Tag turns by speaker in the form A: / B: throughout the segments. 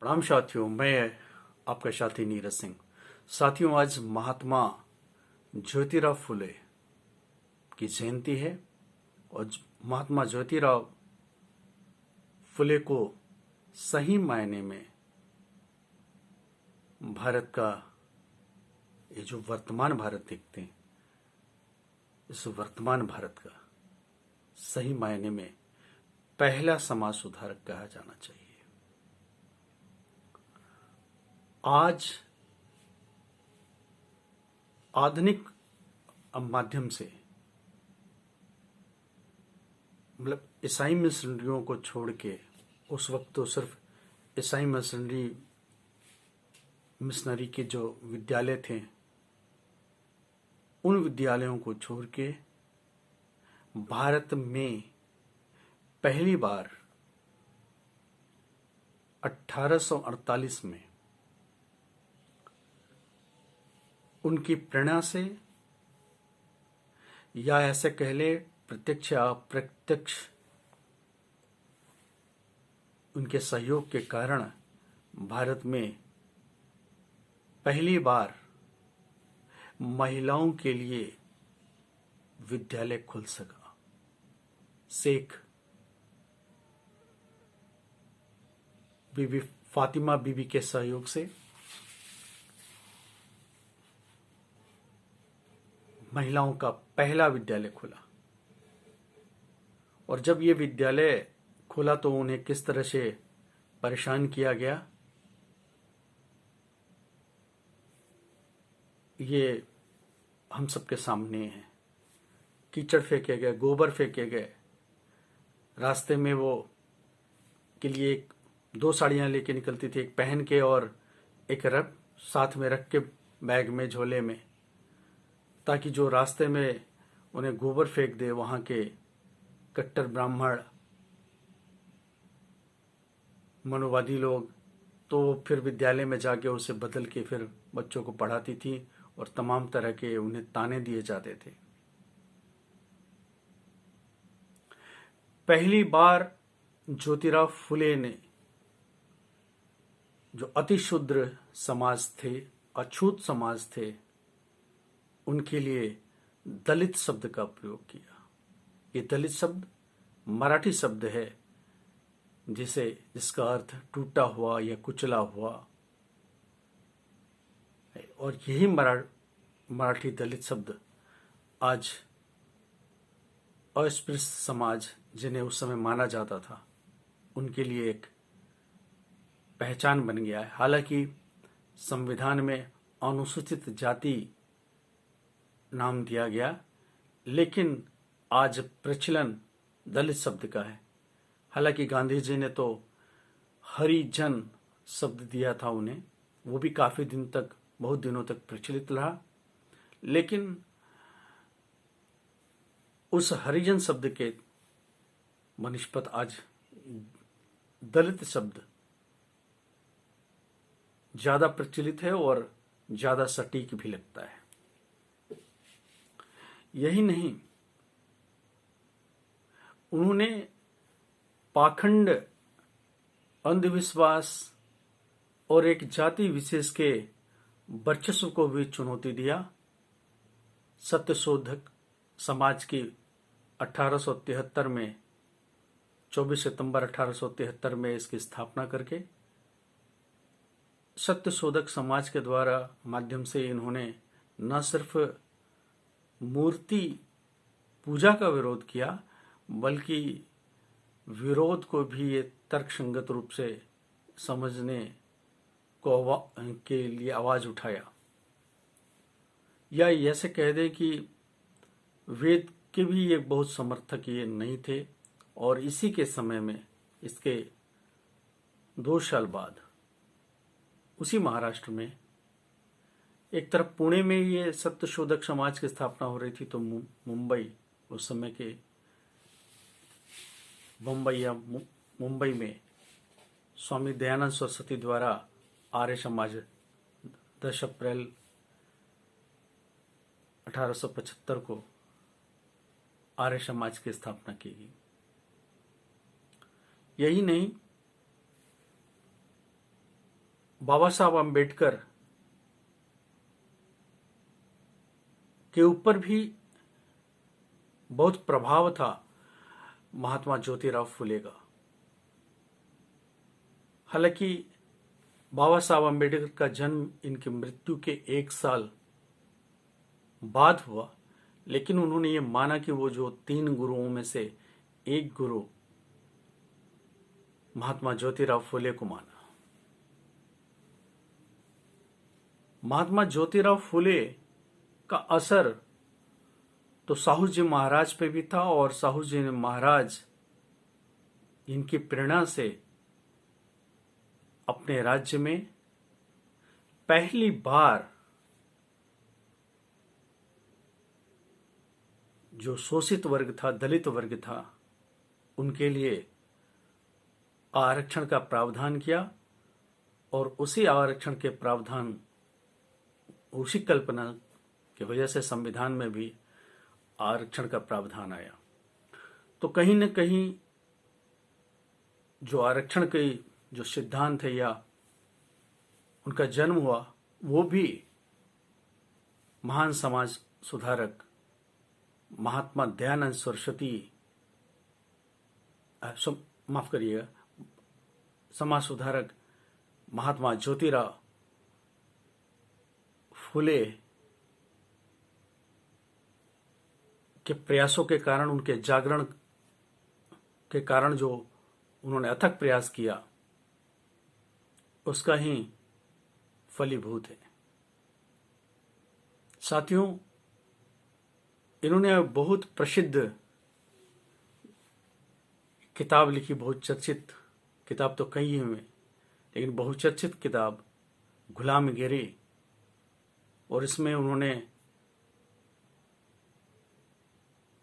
A: प्रणाम साथियों, मैं आपका साथी नीरज सिंह। साथियों, आज महात्मा ज्योतिराव फुले की जयंती है और महात्मा ज्योतिराव फुले को सही मायने में भारत का ये जो वर्तमान भारत देखते हैं, इस वर्तमान भारत का सही मायने में पहला समाज सुधारक कहा जाना चाहिए। आज आधुनिक माध्यम से मतलब ईसाई मिशनरियों को छोड़ के, उस वक्त तो सिर्फ ईसाई मिशनरी के जो विद्यालय थे, उन विद्यालयों को छोड़ के भारत में पहली बार 1848 में उनकी प्रेरणा से, या ऐसे कह ले प्रत्यक्ष या अप्रत्यक्ष उनके सहयोग के कारण, भारत में पहली बार महिलाओं के लिए विद्यालय खुल सका। शेख बीबी फातिमा बीबी के सहयोग से महिलाओं का पहला विद्यालय खुला। और जब ये विद्यालय खुला तो उन्हें किस तरह से परेशान किया गया, ये हम सबके सामने है। कीचड़ फेंके गए, गोबर फेंके गए। रास्ते में वो के लिए दो साड़ियां लेके निकलती थी, एक पहन के और एक साथ में रख के बैग में, झोले में, ताकि जो रास्ते में उन्हें गोबर फेंक दे वहां के कट्टर ब्राह्मण मनोवादी लोग, तो फिर विद्यालय में जाके उसे बदल के फिर बच्चों को पढ़ाती थी और तमाम तरह के उन्हें ताने दिए जाते थे। पहली बार ज्योतिराव फुले ने जो अतिशूद्र समाज थे, अछूत समाज थे, उनके लिए दलित शब्द का प्रयोग किया। ये दलित शब्द मराठी शब्द है, जिसका अर्थ टूटा हुआ या कुचला हुआ, और यही मराठी दलित शब्द आज अस्पृश्य समाज, जिन्हें उस समय माना जाता था, उनके लिए एक पहचान बन गया है। हालांकि संविधान में अनुसूचित जाति नाम दिया गया, लेकिन आज प्रचलन दलित शब्द का है। हालांकि गांधी जी ने तो हरिजन शब्द दिया था उन्हें, वो भी काफी दिन तक, बहुत दिनों तक प्रचलित रहा, लेकिन उस हरिजन शब्द के बनिस्पत आज दलित शब्द ज्यादा प्रचलित है और ज्यादा सटीक भी लगता है। यही नहीं, उन्होंने पाखंड, अंधविश्वास और एक जाति विशेष के वर्चस्व को भी चुनौती दिया। सत्यशोधक समाज की 1873 में, 24 सितंबर 1873 में इसकी स्थापना करके सत्यशोधक समाज के द्वारा माध्यम से इन्होंने न सिर्फ मूर्ति पूजा का विरोध किया, बल्कि विरोध को भी ये तर्कसंगत रूप से समझने के लिए आवाज उठाया। या ऐसे कह दे कि वेद के भी ये बहुत समर्थक ये नहीं थे। और इसी के समय में, इसके 2 साल बाद, उसी महाराष्ट्र में एक तरफ पुणे में ये सत्यशोधक समाज की स्थापना हो रही थी, तो मुंबई, उस समय के बम्बई या मुंबई में स्वामी दयानंद सरस्वती द्वारा आर्य समाज 10 अप्रैल 1875 को आर्य समाज की स्थापना की गई। यही नहीं, बाबा साहब अम्बेडकर के ऊपर भी बहुत प्रभाव था महात्मा ज्योतिराव फुले का। हालांकि बाबा साहब अम्बेडकर का जन्म इनकी मृत्यु के 1 साल बाद हुआ, लेकिन उन्होंने ये माना कि वो जो 3 गुरुओं में से एक गुरु महात्मा ज्योतिराव फुले को माना। महात्मा ज्योतिराव फुले का असर तो साहू जी महाराज पे भी था, और साहू जी महाराज इनकी प्रेरणा से अपने राज्य में पहली बार जो शोषित वर्ग था, दलित वर्ग था, उनके लिए आरक्षण का प्रावधान किया, और उसी आरक्षण के प्रावधान, उसी कल्पना की वजह से संविधान में भी आरक्षण का प्रावधान आया। तो कहीं न कहीं जो आरक्षण के जो सिद्धांत है या उनका जन्म हुआ, वो भी महान समाज सुधारक महात्मा दयानंद सरस्वती, माफ करिएगा, समाज सुधारक महात्मा ज्योतिराव फुले के प्रयासों के कारण, उनके जागरण के कारण जो उन्होंने अथक प्रयास किया, उसका ही फलीभूत है। साथियों, इन्होंने बहुत प्रसिद्ध किताब लिखी, बहुत चर्चित किताब तो कई हैं, लेकिन बहुचर्चित किताब गुलामगिरी, और इसमें उन्होंने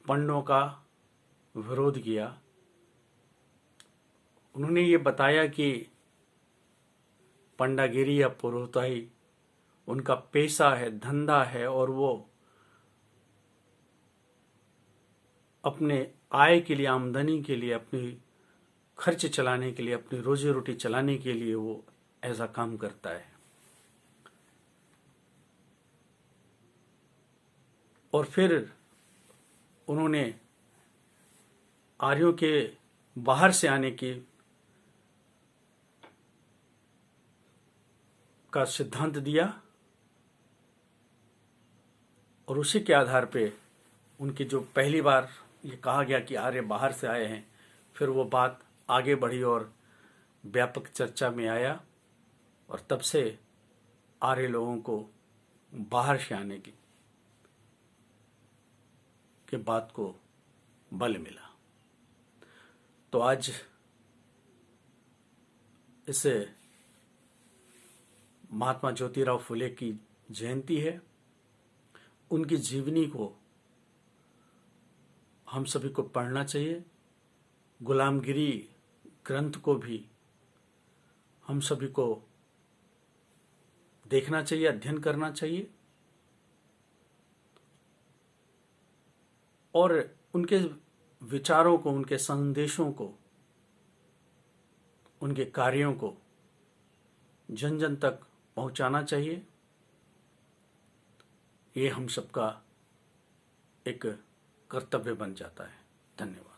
A: पंडों का विरोध किया। उन्होंने ये बताया कि पंडागिरी या पुरोहिताई उनका पेशा है, धंधा है, और वो अपने आय के लिए, आमदनी के लिए, अपनी खर्च चलाने के लिए, अपनी रोजी रोटी चलाने के लिए वो ऐसा काम करता है। और फिर उन्होंने आर्यों के बाहर से आने की का सिद्धांत दिया, और उसी के आधार पे उनकी जो पहली बार ये कहा गया कि आर्य बाहर से आए हैं, फिर वो बात आगे बढ़ी और व्यापक चर्चा में आया, और तब से आर्य लोगों को बाहर से आने की बात को बल मिला। तो आज इसे महात्मा ज्योतिराव फुले की जयंती है। उनकी जीवनी को हम सभी को पढ़ना चाहिए। गुलामगिरी ग्रंथ को भी हम सभी को देखना चाहिए, अध्ययन करना चाहिए, और उनके विचारों को, उनके संदेशों को, उनके कार्यों को जन जन तक पहुंचाना चाहिए। ये हम सबका एक कर्तव्य बन जाता है। धन्यवाद।